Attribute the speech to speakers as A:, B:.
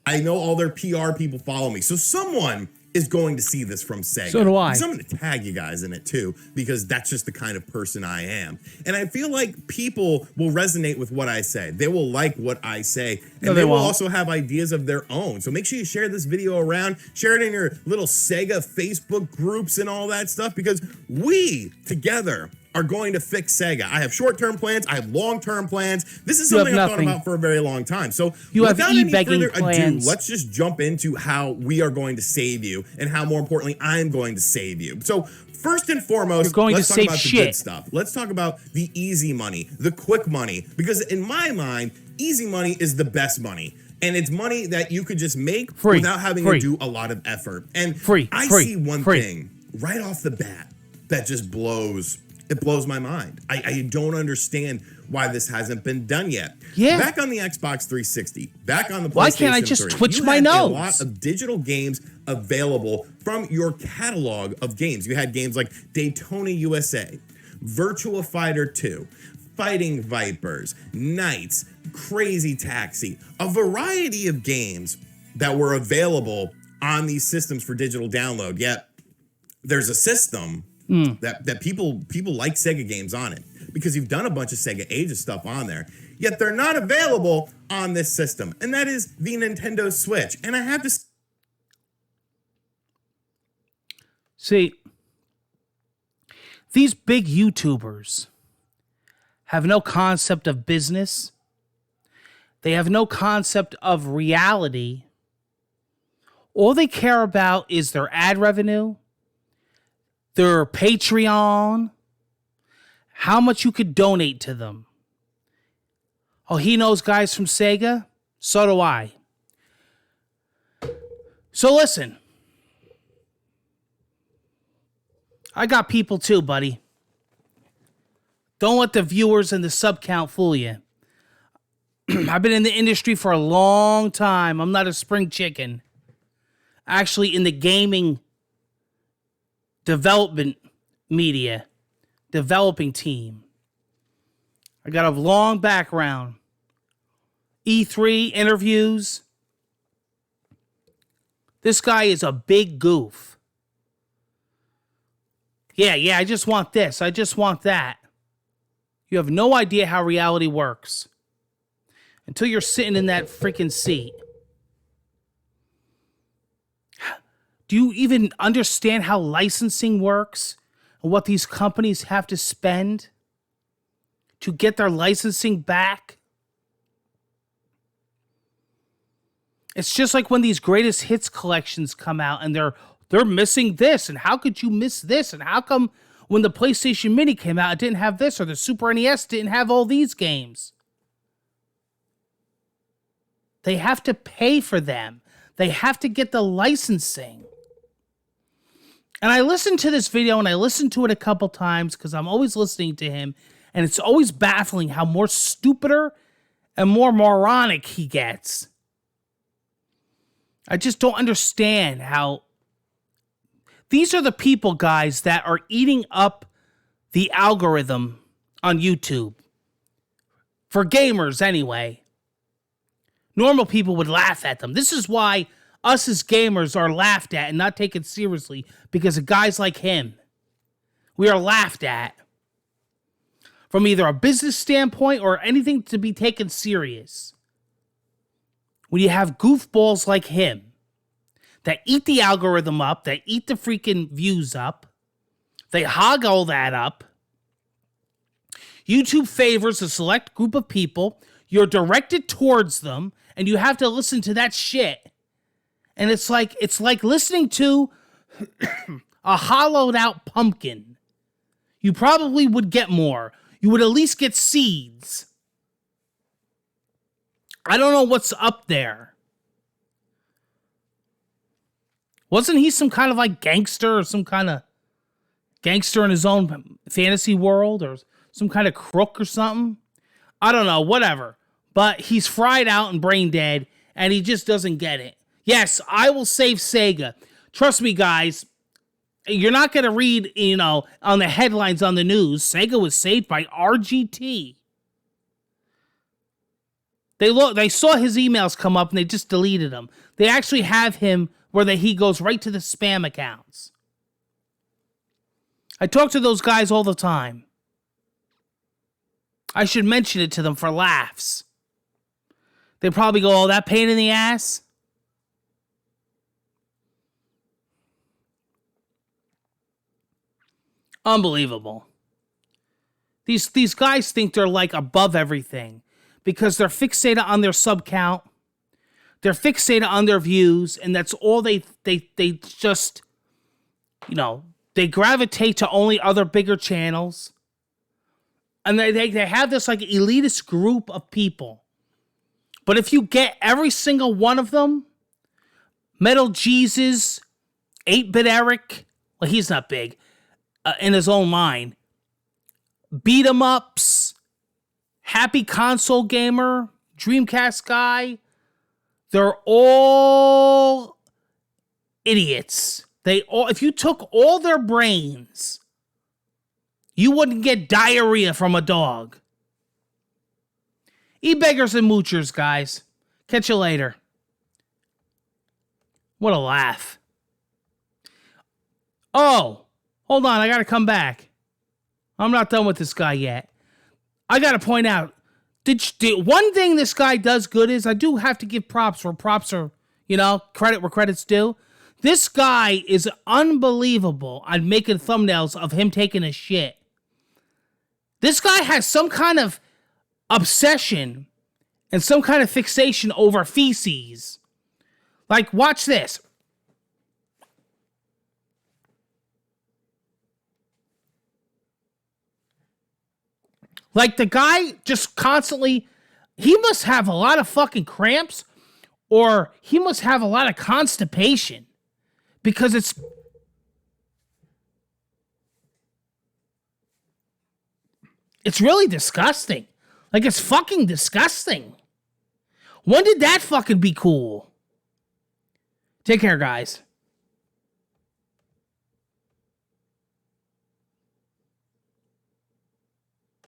A: I know all their PR people follow me. So someone is going to see this from Sega.
B: So do I.
A: So I'm going to tag you guys in it too, because that's just the kind of person I am. And I feel like people will resonate with what I say. They will like what I say. And they will also have ideas of their own. So make sure you share this video around. Share it in your little Sega Facebook groups and all that stuff, because we together are going to fix Sega. I have short-term plans. I have long-term plans. This is something I've thought about for a very long time. So without any further ado, let's just jump into how we are going to save you and how, more importantly, I'm going to save you. So first and foremost, let's talk about the good stuff. Let's talk about the easy money, the quick money, because in my mind, easy money is the best money. And it's money that you could just make without having to do a lot of effort. And I see one thing right off the bat that just blows my mind. I don't understand why this hasn't been done yet. Yeah. Back on the Xbox 360, back on the PlayStation 3,
B: why can't I just twitch my nose?
A: A lot of digital games available from your catalog of games. You had games like Daytona USA, Virtua Fighter 2, Fighting Vipers, Knights, Crazy Taxi, a variety of games that were available on these systems for digital download. Yet there's a system that people like Sega games on it, because you've done a bunch of Sega Ages stuff on there, yet they're not available on this system, and that is the Nintendo Switch. And I have to
B: see, these big YouTubers have no concept of business. They have no concept of reality. All they care about is their ad revenue, their Patreon, how much you could donate to them. Oh, he knows guys from Sega? So do I. So listen. I got people too, buddy. Don't let the viewers and the sub count fool you. I've been in the industry for a long time. I'm not a spring chicken. Actually, in the gaming development media, developing team. I got a long background. E3 interviews. This guy is a big goof. Yeah, I just want this. I just want that. You have no idea how reality works until you're sitting in that freaking seat. Do you even understand how licensing works and what these companies have to spend to get their licensing back? It's just like when these greatest hits collections come out and they're missing this, and how could you miss this? And how come when the PlayStation Mini came out, it didn't have this, or the Super NES didn't have all these games? They have to pay for them. They have to get the licensing. And I listened to this video, and I listened to it a couple times because I'm always listening to him, and it's always baffling how more stupider and more moronic he gets. I just don't understand how these are the people, guys, that are eating up the algorithm on YouTube. For gamers, anyway. Normal people would laugh at them. This is why us as gamers are laughed at and not taken seriously, because of guys like him. We are laughed at from either a business standpoint or anything to be taken serious. When you have goofballs like him that eat the algorithm up, that eat the freaking views up, they hog all that up. YouTube favors a select group of people. You're directed towards them, and you have to listen to that shit. And it's like listening to a hollowed out pumpkin. You probably would get more. You would at least get seeds. I don't know what's up there. Wasn't he some kind of like gangster, or some kind of gangster in his own fantasy world, or some kind of crook or something? I don't know, whatever. But he's fried out and brain dead, and he just doesn't get it. Yes, I will save Sega. Trust me, guys. You're not going to read, on the headlines on the news, Sega was saved by RGT. They saw his emails come up and they just deleted them. They actually have him where he goes right to the spam accounts. I talk to those guys all the time. I should mention it to them for laughs. They probably go, oh, that pain in the ass? Unbelievable. These guys think they're like above everything because they're fixated on their sub count. They're fixated on their views, and that's all they just, they gravitate to only other bigger channels. And they have this like elitist group of people. But if you get every single one of them, Metal Jesus, 8-Bit Eric, well, he's not big in his own mind, Beat 'em Ups, Happy Console Gamer, Dreamcast Guy, they're all idiots. If you took all their brains, you wouldn't get diarrhea from a dog. E-Beggars and Moochers, guys. Catch you later. What a laugh. Oh, hold on. I got to come back. I'm not done with this guy yet. I got to point out, one thing this guy does good is I do have to give props where props are, credit where credit's due. This guy is unbelievable on making thumbnails of him taking a shit. This guy has some kind of obsession and some kind of fixation over feces. Like, watch this. Like, the guy just constantly, he must have a lot of fucking cramps, or he must have a lot of constipation, because it's really disgusting. Like, it's fucking disgusting. When did that fucking be cool? Take care, guys.